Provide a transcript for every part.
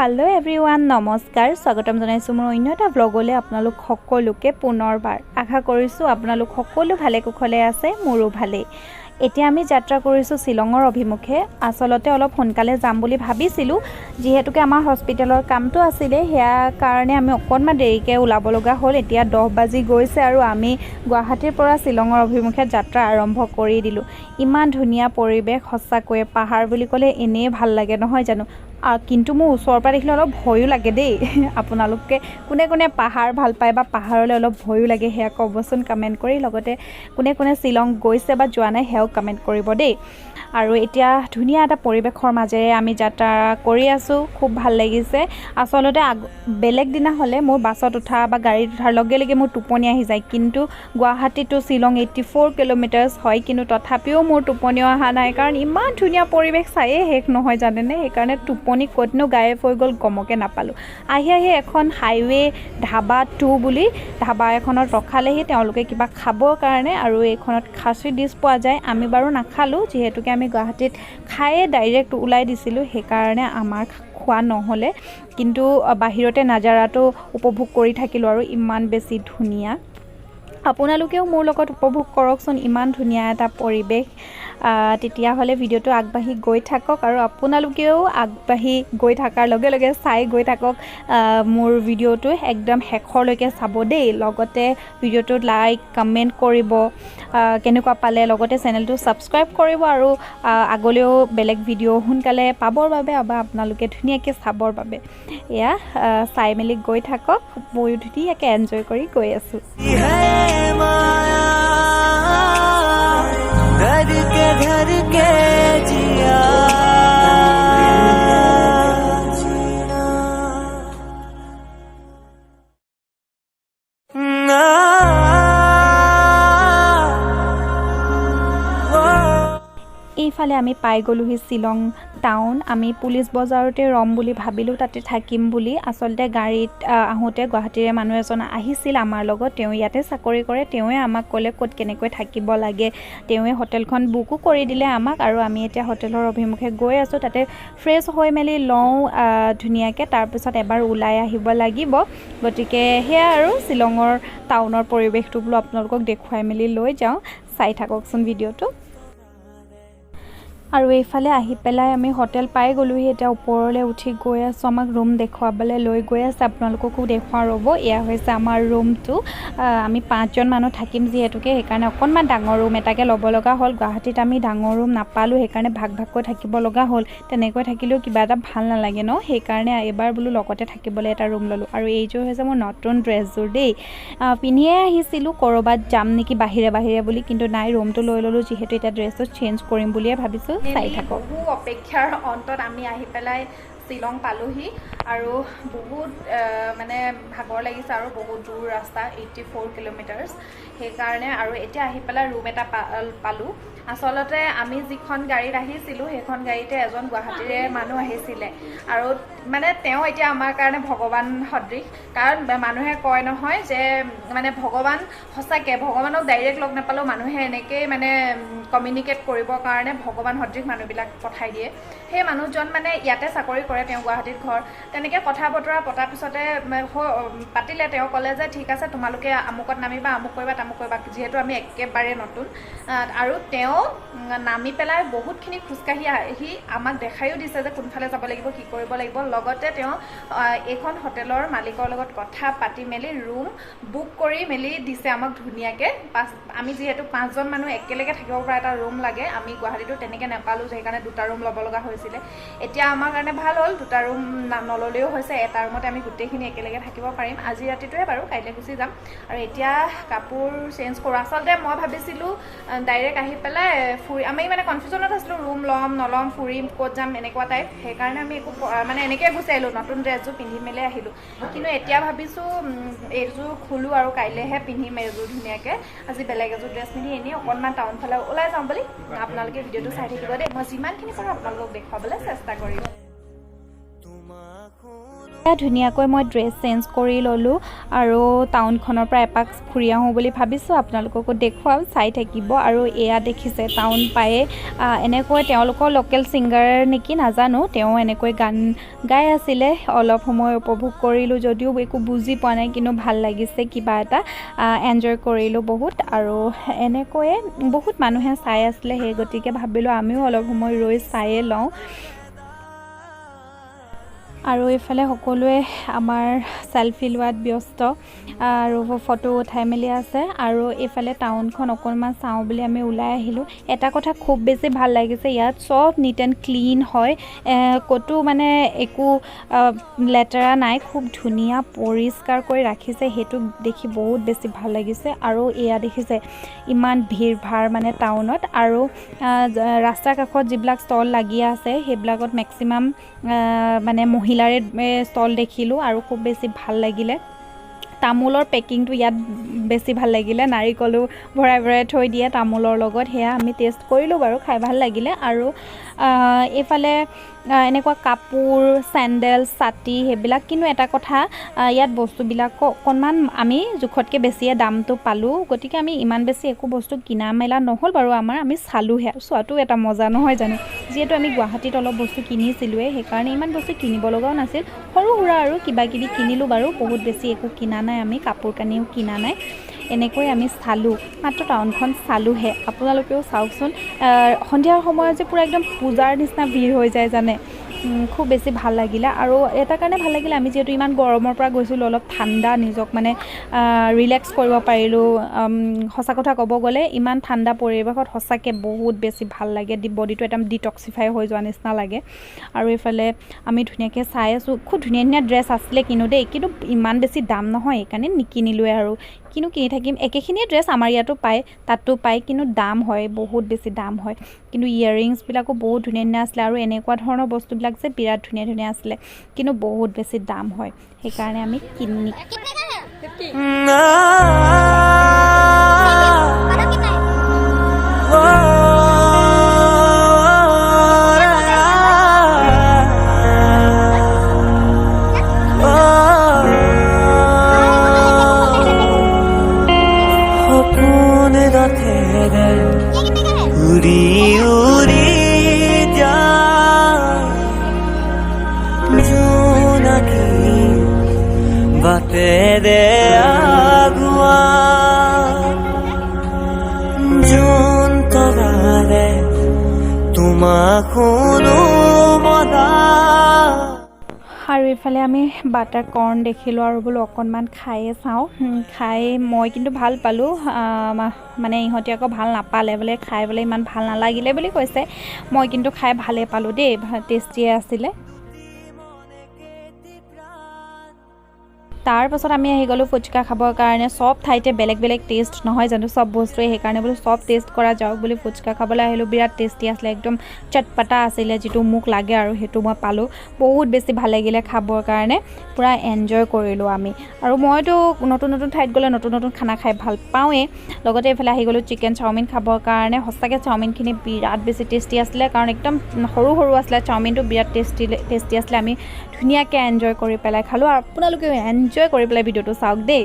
Hello everyone नमस्कार स्वागतम जनाइছো মোৰ অন্য এটা ব্লগলৈ আপোনালোক সকলোকে পুনৰবাৰ আশা কৰিছো আপোনালোক সকলো ভালে কুশলে আছে মোৰো ভালে এতিয়া আমি যাত্ৰা কৰিছো শিলঙৰ অভিমুখে আসলতে অলপ সোনকালে যাম বুলি ভাবিছিলো যেহেতুকে আমাৰ হস্পিটেলৰ কামটো আছিল হেয়া কাৰণে আমি অকনমান দেৰিকে ওলাব লগা হ'ল এতিয়া 10 বাজি গৈছে আৰু আমি গুৱাহাটীৰ পৰা শিলঙৰ অভিমুখে যাত্ৰা আৰম্ভ কৰি দিলো ইমান ধুনিয়া পৰিবেশ হসাকৈ পাহাৰ বুলি ক'লে এনে ভাল লাগে নহয় জানো কিন্তু মোৰ ওচৰৰ পৰা দেখিলে অলপ ভয়ো লাগে দেই আপোনালোকে কোনে কোনে পাহাৰ ভাল পায় বা পাহাৰলৈ অলপ ভয়ো লাগে হেয়া কবচোন কমেন্ট কৰি লগতে কোনে কোনে শিলং গৈছে বা যোৱা নাই হেও কমেন্ট কৰিব দেই আৰু এতিয়া ধুনিয়া এটা পৰিবেশৰ মাজেৰে আমি যাত্ৰা কৰি আছো খুব ভাল লাগিছে আসলতে বেলেগ দিনা হলে মোৰ বাছত উঠা বা গাড়ীত উঠাৰ লগে লগে মোৰ টোপনি আহি যায় কিন্তু গুৱাহাটী টু শিলং 84 কিলোমিটাৰছ হয় কিন্তু তথাপিও মোৰ টোপনি অহা নাই কাৰণ ইমান ধুনিয়া পৰিবেশ চাইয়ে শেষ নহয় জানেনে সেইকাৰণে টোপনি কতনো গায়েব হৈ গল গমকে নাপালো আহি এখন হাইৱে ধাবা 2 বুলি ধাবা এখনত ৰখালেহি তেওঁলোকে কিবা খাবৰ কাৰণে আৰু এইখনত খাচী ডিশ পোৱা যায় আমি বাৰু নাখালো যেহেতুকে আমি গুৱাহাটীত খায়ে ডাইৰেক্ট উলাই দিছিলো সেই কাৰণে আমাৰ খোৱা নহলে কিন্তু বাহিৰতে নাজাৰাটো উপভোগ কৰি থাকিলো আৰু ইমান বেছি ধুনিয়া আপোনালোকেও মোৰ লগত উপভোগ কৰকচোন ইমান ধুনিয়া এটা পৰিবেশ তেতিয়া হলে ভিডিওটো আগবাঢ়ি গৈ থাকক আৰু আপোনালোকেও আগবাঢ়ি গৈ থাকাৰ লগে লগে চাই গৈ থাকক মোৰ ভিডিওটো একদম শেষৰলৈকে চাব দেই লগতে ভিডিওটো লাইক কমেন্ট কৰিব কেনেকুৱা পালে লগতে চেনেলটো সাবস্ক্ৰাইব কৰিব আৰু আগলৈও বেলেগ ভিডিও সোনকালে পাবৰ বাবে বা আপোনালোকে ধুনিয়াকৈ চাবৰ বাবে এয়া চাই মেলি গৈ থাকক মই ধুনিয়াকৈ এনজয় কৰি গৈ আছো घर के जिया এইফালে আমি পাই গলোহি শিলং টাউন আমি পুলিচ বজাৰতে ৰম বুলি ভাবিলো তাতে থাকিম বুলি আসলতে গাড়ীত আহোতে গুৱাহাটীৰে মানুহ এজন আহিছিল আমাৰ লগত তেওঁ ইয়াতে চাকৰি কৰে তেওঁৱে আমাক ক'লে ক'ত কেনেকৈ থাকিব লাগে তেওঁৱে হোটেলখন বুকো কৰি দিলে আমাক আৰু আমি এতিয়া হোটেলৰ অভিমুখে গৈ আছো তাতে ফ্ৰেছ হৈ মেলি লওঁ ধুনিয়াকৈ তাৰ পিছত এবাৰ ওলাই আহিব লাগিব গতিকে হেয়া আৰু শিলঙৰ টাউনৰ পৰিৱেশটো বোলো আপোনালোকক দেখুৱাই মেলি লৈ যাওঁ চাই থাককচোন ভিডিওটো আৰু এইফালে আহি পেলাই আমি হোটেল পাই গলোহি এতিয়া ওপৰলৈ উঠি গৈ আছো আমাক ৰুম দেখুৱাবলৈ লৈ গৈ আছে আপোনালোককো দেখুৱা ৰ'ব এয়া হৈছে আমাৰ ৰুমটো আমি 5 জন মানুহ থাকিম যেহেতুকে সেইকাৰণে অকনমান ডাঙৰ ৰুম এটাকে ল'ব লগা হ'ল গুৱাহাটীত আমি ডাঙৰ ৰুম নাপালো সেইকাৰণে ভাগ ভাগকৈ থাকিব লগা হ'ল তেনেকৈ থাকিলেও কিবা এটা ভাল নালাগে ন সেইকাৰণে এবাৰ বোলো লগতে থাকিবলৈ এটা ৰুম ললো আৰু এইযোৰ হৈছে মোৰ নতুন ড্ৰেছযোৰ দেই পিনিয়ে আহিছিলো কৰবাত যাম নেকি বাহিৰে বুলি কিন্তু নাই ৰুমটো লৈ ললো যিহেতু এটা ড্ৰেছটো চেঞ্জ কৰিম বুলিয়ে ভাবিছো চাই থাকক বহু অপেক্ষাৰ অন্তত আমি আহি পেলাই শিলং পালোহি আৰু বহুত মানে ভাগৰ লাগিছে আৰু বহুত দূৰ ৰাস্তা 84 কিলোমিটাৰছ সেইকাৰণে আৰু এতিয়া আহি পেলাই ৰুম এটা পালো আসলতে আমি যিখন গাড়ীত আহিছিলো সেইখন গাড়ীতে এজন গুৱাহাটীৰে মানুহ আহিছিলে আৰু মানে তেওঁ এতিয়া আমাৰ কাৰণে ভগৱান সদৃশ কাৰণ মানুহে কয় নহয় যে মানে ভগৱান সঁচাকে ভগৱানক ডাইৰেক্ট লগ নাপালেও মানুহে এনেকৈ মানে কমিউনিকেট কৰিবৰ কাৰণে ভগৱান সদৃশ মানুহবিলাক পঠাই দিয়ে সেই মানুহজন মানে ইয়াতে চাকৰি কৰে তেওঁ গুৱাহাটীত ঘৰ তেনেকৈ কথা বতৰা পতাৰ পিছতে পাতিলে তেওঁ ক'লে যে ঠিক আছে তোমালোকে আমুকত নামিবা আমুক কৰিবা তামুক কৰিবা যিহেতু আমি একেবাৰে নতুন আৰু তেওঁ নামি পেলাই বহুতখিনি খোজকাঢ়ি আহি আমাক দেখাইও দিছে যে কোনফালে যাব লাগিব কি কৰিব লাগিব লগতে তেওঁ এইখন হোটেলৰ মালিকৰ লগত কথা পাতি মেলি ৰুম বুক কৰি মেলি দিছে আমাক ধুনীয়াকৈ আমি যিহেতু 5 জন মানুহ একেলগে থাকিব পৰা এটা ৰুম লাগে আমি গুৱাহাটীতো তেনেকৈ নাপালোঁ সেইকাৰণে দুটা ৰুম ল'ব লগা হৈছিলে এতিয়া আমাৰ কাৰণে ভাল হ'ল দুটা ৰুম নল'লেও হৈছে এটা ৰুমতে আমি গোটেইখিনি একেলগে থাকিব পাৰিম আজি ৰাতিটোৱে বাৰু কাইলৈ গুচি যাম আৰু এতিয়া কাপোৰ চেঞ্জ কৰোঁ আচলতে মই ভাবিছিলোঁ ডাইৰেক্ট আহি পেলাই ফুৰি আমি মানে কনফিউজনত আছিলোঁ ৰুম ল'ম নল'ম ফুৰিম ক'ত যাম এনেকুৱা টাইপ সেইকাৰণে আমি একো মানে এনেকৈ গুচি আহিলোঁ নতুন ড্ৰেছযোৰ পিন্ধি মেলি আহিলোঁ কিন্তু এতিয়া ভাবিছোঁ এইযোৰ খোলোঁ আৰু কাইলৈহে পিন্ধিম এইযোৰ ধুনীয়াকৈ আজি বেলেগ এযোৰ ড্ৰেছ পিন্ধি এনেই অকণমান টাউন ফালে ওলাই যাম বুলি আপোনালোকে ভিডিঅ'টো চাই থাকিব দেই মই যিমানখিনি পাৰোঁ আপোনালোকক দেখুৱাবলৈ চেষ্টা কৰিম এতিয়া ধুনীয়াকৈ মই ড্ৰেছ চেঞ্জ কৰি ল'লোঁ আৰু টাউনখনৰ পৰা এপাক ফুৰি আহোঁ বুলি ভাবিছোঁ। আপোনালোককো দেখুৱাম, চাই থাকিব। আৰু এয়া দেখিছে টাউন পায়ে এনেকৈ তেওঁলোকৰ লোকেল ছিংগাৰ নেকি নাজানো, তেওঁ এনেকৈ গান গাই আছিলে। অলপ সময় উপভোগ কৰিলোঁ, যদিও একো বুজি পোৱা নাই, কিন্তু ভাল লাগিছে, কিবা এটা এনজয় কৰিলোঁ বহুত। আৰু এনেকৈয়ে বহুত মানুহে চাই আছিলে, সেই গতিকে ভাবিলোঁ আমিও অলপ সময় ৰৈ চায়ে লওঁ। আৰু এইফালে সকলোৱে আমাৰ চেলফি লোৱাত ব্যস্ত আৰু ফটো উঠাই মেলি আছে। আৰু এইফালে টাউনখন অকণমান চাওঁ বুলি আমি ওলাই আহিলোঁ। এটা কথা খুব বেছি ভাল লাগিছে, ইয়াত চব নিট এণ্ড ক্লিন হয়, ক'তো মানে একো লেতেৰা নাই, খুব ধুনীয়া পৰিষ্কাৰ কৰি ৰাখিছে, সেইটো দেখি বহুত বেছি ভাল লাগিছে। আৰু এয়া দেখিছে ইমান ভিৰ ভাৰ মানে টাউনত। আৰু ৰাস্তাৰ কাষত যিবিলাক ষ্টল লাগি আছে সেইবিলাকত মেক্সিমাম মানে মহিলাৰে ষ্টল দেখিলোঁ আৰু খুব বেছি ভাল লাগিলে। তামোলৰ পেকিংটো ইয়াত বেছি ভাল লাগিলে, নাৰিকলো ভৰাই ভৰাই থৈ দিয়ে তামোলৰ লগত, সেয়া আমি টেষ্ট কৰিলোঁ বাৰু, খাই ভাল লাগিলে। আৰু এইফালে এনেকুৱা কাপোৰ, চেণ্ডেল, ছাতি সেইবিলাক। কিন্তু এটা কথা, ইয়াত বস্তুবিলাক অকণমান আমি জোখতকৈ বেছিয়ে দামটো পালোঁ, গতিকে আমি ইমান বেছি একো বস্তু কিনা মেলা নহ'ল বাৰু আমাৰ, আমি চালোঁহে। চোৱাটো এটা মজা নহয় জানো, যিহেতু আমি গুৱাহাটীত অলপ বস্তু কিনিছিলোঁৱে, সেইকাৰণে ইমান বস্তু কিনিব লগাও নাছিল, সৰু সুৰা আৰু কিবা কিবি কিনিলোঁ বাৰু, বহুত বেছি একো কিনা নাই, আমি কাপোৰ কানিও কিনা নাই। এনেকৈ আমি চালোঁ, মাত্ৰ টাউনখন চালোঁহে। আপোনালোকেও চাওকচোন, সন্ধিয়াৰ সময়ত যে পূৰা একদম পূজাৰ নিচিনা ভিৰ হৈ যায় জানে, খুব বেছি ভাল লাগিলে। আৰু এটা কাৰণে ভাল লাগিলে, আমি যিহেতু ইমান গৰমৰ পৰা গৈছিলোঁ, অলপ ঠাণ্ডা, নিজক মানে ৰিলেক্স কৰিব পাৰিলোঁ। সঁচা কথা ক'ব গ'লে ইমান ঠাণ্ডা পৰিৱেশত সঁচাকৈ বহুত বেছি ভাল লাগে, বডিটো একদম ডিটক্সিফাই হৈ যোৱা নিচিনা লাগে। আৰু এইফালে আমি ধুনীয়াকৈ চাই আছোঁ, খুব ধুনীয়া ধুনীয়া ড্ৰেছ আছিলে কিন্তু দেই, কিন্তু ইমান বেছি দাম নহয়, সেইকাৰণে নিকিনিলোৱে। আৰু কিনো কিনি থাকিম, একেখিনিয়ে ড্ৰেছ আমাৰ ইয়াতো পায়, তাতো পায়, কিন্তু দাম হয়, বহুত বেছি দাম হয়। কিন্তু ইয়েৰিংছবিলাকো বহুত ধুনীয়া ধুনীয়া আছিলে, আৰু এনেকুৱা ধৰণৰ বস্তুবিলাক যে বিৰাট ধুনীয়া ধুনীয়া আছিলে, কিন্তু বহুত বেছি দাম হয়, সেইকাৰণে আমি কিনি উড়ি উড়ি যায় জোনাকি বাটেৰে আগুৱা জোন তৰাৰে তোমাক শুনো মনা। আৰু এইফালে আমি বাটাৰ কৰ্ণ দেখিলোঁ, আৰু বোলো অকণমান খায়ে চাওঁ। খাই মই কিন্তু ভাল পালোঁ, মানে ইহঁতি আকৌ ভাল নাপালে, বোলে খাই বোলে ইমান ভাল নালাগিলে বুলি কৈছে। মই কিন্তু খাই ভালেই পালোঁ দেই, টেষ্টিয়ে আছিলে। তাৰপাছত আমি আহি গ'লোঁ ফুচকা খাবৰ কাৰণে। চব ঠাইতে বেলেগ বেলেগ টেষ্ট নহয় জানো চব বস্তুৱে, সেইকাৰণে বোলো চব টেষ্ট কৰা যাওক বুলি ফুচকা খাবলৈ আহিলোঁ। বিৰাট টেষ্টি আছিলে, একদম চটপটা আছিলে, যিটো মোক লাগে আৰু সেইটো মই পালোঁ। বহুত বেছি ভাল লাগিলে খাবৰ কাৰণে, পূৰা এনজয় কৰিলোঁ আমি। আৰু মইতো নতুন নতুন ঠাইত গ'লে নতুন নতুন খানা খাই ভাল পাওঁৱেই। লগতে এইফালে আহি গ'লোঁ চিকেন চাওমিন খাবৰ কাৰণে। সঁচাকৈ চাওমিনখিনি বিৰাট বেছি টেষ্টি আছিলে, কাৰণ একদম সৰু সৰু আছিলে চাওমিনটো, বিৰাট টেষ্টি আছিলে। আমি ধুনীয়াকৈ এনজয় কৰি পেলাই খালোঁ, আৰু আপোনালোকেও এনজয় কৰি পেলাই ভিডিঅ'টো চাওক দেই।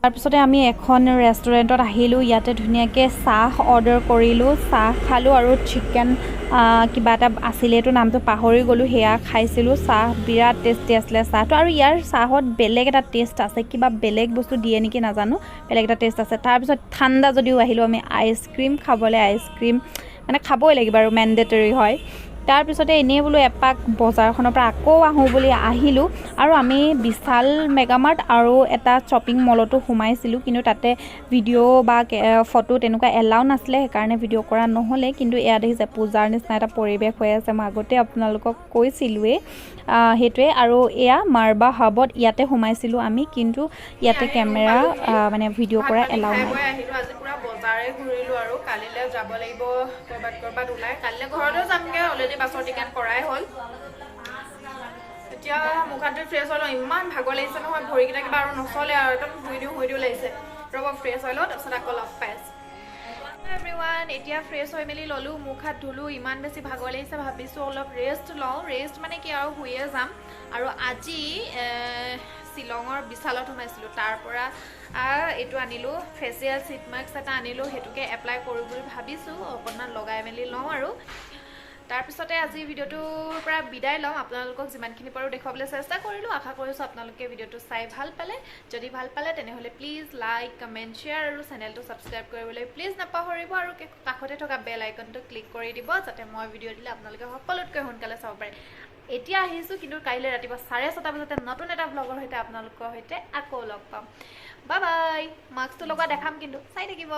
তাৰপিছতে আমি এখন ৰেষ্টুৰেণ্টত আহিলোঁ, ইয়াতে ধুনীয়াকৈ চাহ অৰ্ডাৰ কৰিলোঁ, চাহ খালোঁ, আৰু চিকেন কিবা এটা আছিলে, এইটো নামটো পাহৰি গ'লোঁ, সেয়া খাইছিলোঁ। চাহ বিৰাট টেষ্টি আছিলে চাহটো, আৰু ইয়াৰ চাহত বেলেগ এটা টেষ্ট আছে, কিবা বেলেগ বস্তু দিয়ে নেকি নাজানো, বেলেগ এটা টেষ্ট আছে। তাৰপিছত ঠাণ্ডা যদিও আহিলোঁ আমি আইচক্ৰীম খাবলৈ, আইচক্ৰীম মানে খাবই লাগিব আৰু মেণ্ডেটৰী হয়। তাৰপিছতে এনেই বোলো এপাক বজাৰখনৰ পৰা আকৌ আহোঁ বুলি আহিলোঁ আৰু আমি বিশাল মেগামাৰ্ট আৰু এটা শ্বপিং মলতো সোমাইছিলোঁ কিন্তু তাতে ভিডিঅ' বা ফটো তেনেকুৱা এলাউ নাছিলে সেইকাৰণে ভিডিঅ' কৰা নহ'লে কিন্তু এয়া দেখিছে পূজাৰ নিচিনা এটা পৰিৱেশ হৈ আছে মই আগতে আপোনালোকক কৈছিলোঁৱেই সেইটোৱে আৰু এয়া মাৰ্বা হাবত ইয়াতে সোমাইছিলোঁ আমি কিন্তু ইয়াতে কেমেৰা মানে ভিডিঅ' কৰা এলাউ নাই আজি পুৰা বজাৰে ঘূৰিলোঁ আৰু কালিলৈ যাব লাগিব ক'ৰবাত ওলাই কালিলৈ ঘৰলৈও যামগৈ অলৰেডি বাছৰ টিকেট কৰাই হ'ল এতিয়া মুখ হাত ধুই ফ্ৰেছ হৈ লওঁ ইমান ভাগৰ লাগিছে নহয় ভৰিকেইটা কিবা আৰু নচলে আৰু একদম ধুই দিওঁ লাগিছে ৰ'ব ফ্ৰেছ হৈ লওঁ তাৰপিছত আকৌ লগ পাই আছোঁ এভৰিৱান এতিয়া ফ্ৰেছ হৈ মেলি ল'লোঁ মুখ হাত ধুলোঁ ইমান বেছি ভাগৰ লাগিছে ভাবিছোঁ অলপ ৰেষ্ট লওঁ ৰেষ্ট মানে কি আৰু শুয়ে যাম আৰু আজি শ্বিলঙৰ বিশালত সোমাইছিলোঁ তাৰ পৰা এইটো আনিলোঁ ফেচিয়েল চিট মাস্ক এটা আনিলোঁ সেইটোকে এপ্লাই কৰোঁ বুলি ভাবিছোঁ অকণমান লগাই মেলি লওঁ আৰু তাৰপিছতে আজি ভিডিঅ'টোৰ পৰা বিদায় লওঁ আপোনালোকক যিমানখিনি পাৰোঁ দেখুৱাবলৈ চেষ্টা কৰিলোঁ আশা কৰিছোঁ আপোনালোকে ভিডিঅ'টো চাই ভাল পালে যদি ভাল পালে তেনেহ'লে প্লিজ লাইক কমেণ্ট শ্বেয়াৰ আৰু চেনেলটো ছাবস্ক্ৰাইব কৰিবলৈ প্লিজ নাপাহৰিব আৰু কাষতে থকা বেল আইকনটো ক্লিক কৰি দিব যাতে মই ভিডিঅ' দিলে আপোনালোকে সকলোতকৈ সোনকালে চাব পাৰে এতিয়া আহিছোঁ কিন্তু কাইলৈ ৰাতিপুৱা 6:30 বজাতে নতুন এটা ব্লগৰ সৈতে আপোনালোকৰ সৈতে আকৌ লগ পাম বাই বাই মাস্কটো লগোৱা দেখাম কিন্তু চাই থাকিব